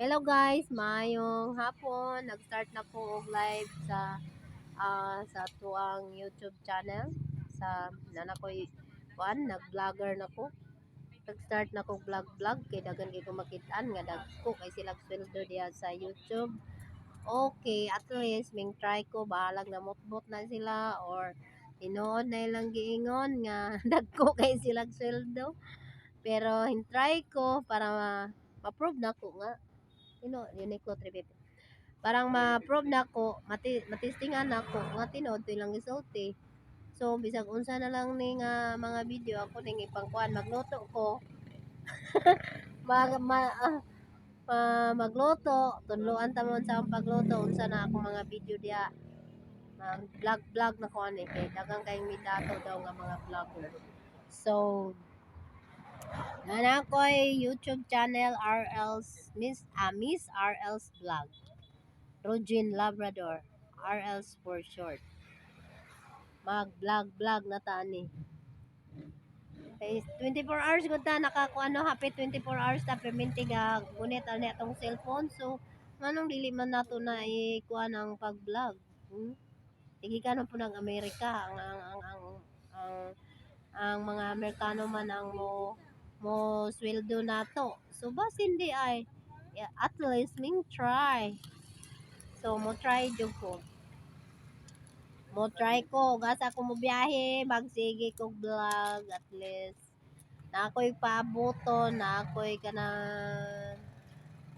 Hello guys, maayong hapon. Nag-start na ko og live sa tuang YouTube channel. Sa nanakoy kuan, nag-vlogger na ko. Nag-start na ko vlog kay daghan kay ko makit-an nga dagko kay sila sweldo diya sa YouTube. Okay, at least ming try ko bahalag na mutbot na sila or tinuod na ilang giingon nga dagko kay sila sweldo. Pero hintry ko para ma-prove na ko nga Uniqlo 350. Parang ma-prove na ko, matistingan na ko nga tinuod to ilang gisulti. So bisag unsa na lang ni nga mga video ako ning ipangkuan magluto ko. mag ma, ah, magluto, tunluan ta mon sa akong pagluto unsa na ako mga video diya. Mag vlog na ko ani kay daghang kay midato daw nga mga vlogger. So nana ko'y YouTube channel Miss RL's Vlog. Rogin Labrador, RL's for short. Mag-vlog na ta ni. Kay 24 hours gud ta nakakuano hapit 24 hours ta perminti ga gunit ani atong cellphone. So manong dili man nato na ikuan ang pag-vlog. Sige ka po ng Amerika ang mga Amerikano man ang mo sweldo nato. So bas hindi ay at least ming try. So mo try jud ko. Mo try ko gasa ko mo biyahe magsige ko vlog at least na ako'y paaboton na ako'y kanang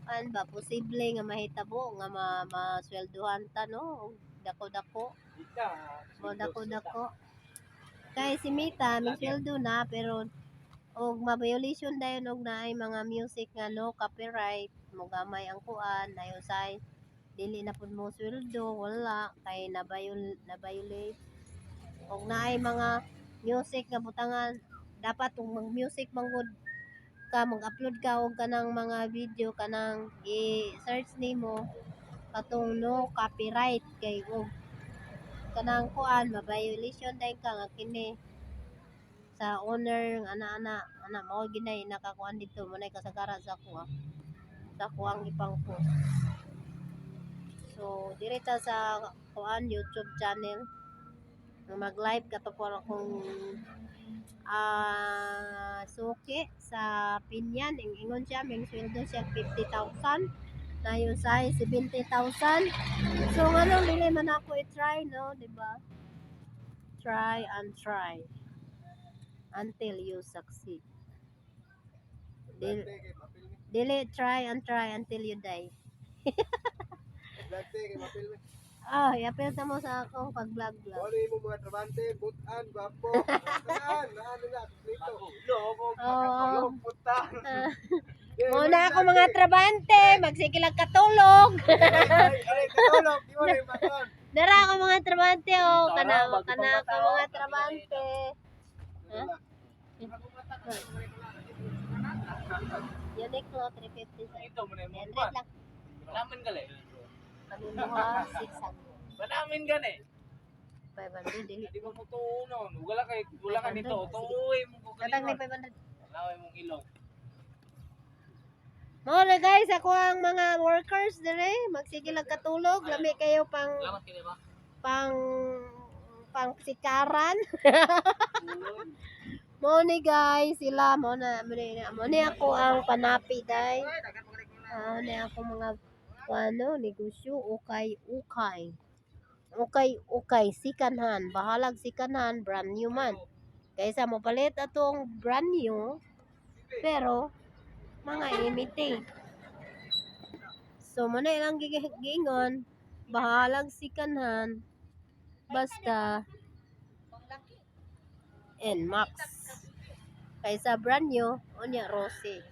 an ba posible nga mahitabo nga masweldohan ta no dako-dako mo dako-dako kay si Mita may sweldo na pero og ma-violation dayon og naay mga music nga no copyright mo gamay ang kuan ayo say dili na pud mo sweldo wala kay na-violate og naay mga music nga butangan dapat kung mag-music manggod ka mag-upload ka og kanang mga video kanang i-search nimo katong no copyright kay og kanang kuan ma-violation dahil ka nga kini sa owner ana mao ginay nakakuan dito mo nay kasagaran sa kuang ipang post. So direta sa kuan YouTube channel mag-live ka to po akong suki sa Pinyan ingon siya may sweldo siya 50,000 na yung size 70,000. So nganong dili man ako i-try no, di ba? Try and try until you succeed. Dili try and try until you die. Yapil ta mo sa akong pag-vlog. Wala mo mga trabante, butan, gwapo, butan, ano na, dito. Butan. Muna ako mga trabante, magsikilag katulog. Ay, katulog, di mo rin bakon. Dara ako mga trabante kana ako mga trabante. Uniqlo 350 sa. Ito mo na yung Yan mga lang. Malaman gali. Kanuha 600. Malaman gani. 500 dili. Hindi mo mo tuunon. Wala ka nito. Tuuwi mo ko Katang ni kalimon. 500. Laway mong ilong. Mo na guys, ako ang mga workers dire, magsigilag katulog, lami kayo Salamat kini ba? pang sikaran. Mo ni guys, sila mo ni ako ang panapi day. Ni ako mga negosyo ukay sikanhan, bahalag sikanhan brand new man. Kaysa mo palit atong brand new pero mga imitate. So mo na ilang giingon, bahalag sikanhan basta NMAX. Kaysa brand new, unya Rossi.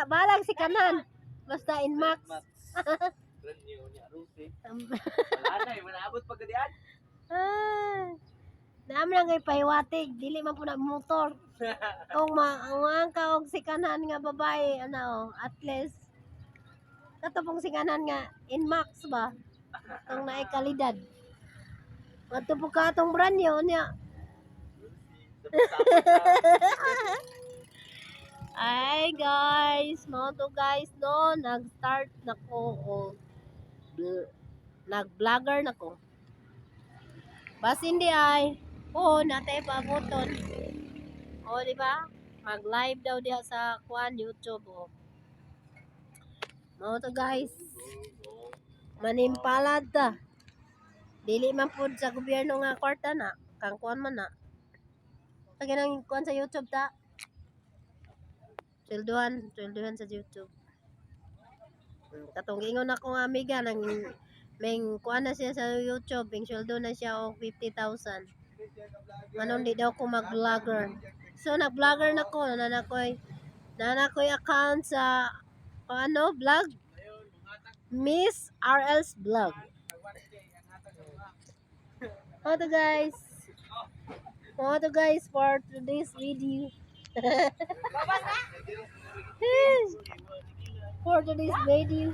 Bahalag sikanhan basta NMAX. Brand new niya Rusi. Wala na, manabot pag gadian. Naam lang kay pahiwatig, dili man po na motor. Kung ang kaog sikanhan nga babae, at least katupong sikanhan nga NMAX ba? Ang naay kalidad. Matupong ka atong brand new niya. Ay guys, mo to guys no, nag-start na ko o nag-vlogger na ko. Bas hindi ay, oo, natay pabuton. O, di ba? Mag-live daw diha sa kuan YouTube o. Mo to guys. Manimpalad ta. Dili man pud sa gobyerno nga kwarta na, kang kuan man na. Pag nang kuan sa YouTube ta. Twelduhan sa YouTube. Katong ingon ako nga amiga nang kuan na siya sa YouTube, sweldo na siya og 50,000. Manon di daw ko mag-vlogger. So nag-vlogger na ko, nanakoy account sa vlog. Miss RL's vlog. Ano to guys for today's video. For today's video.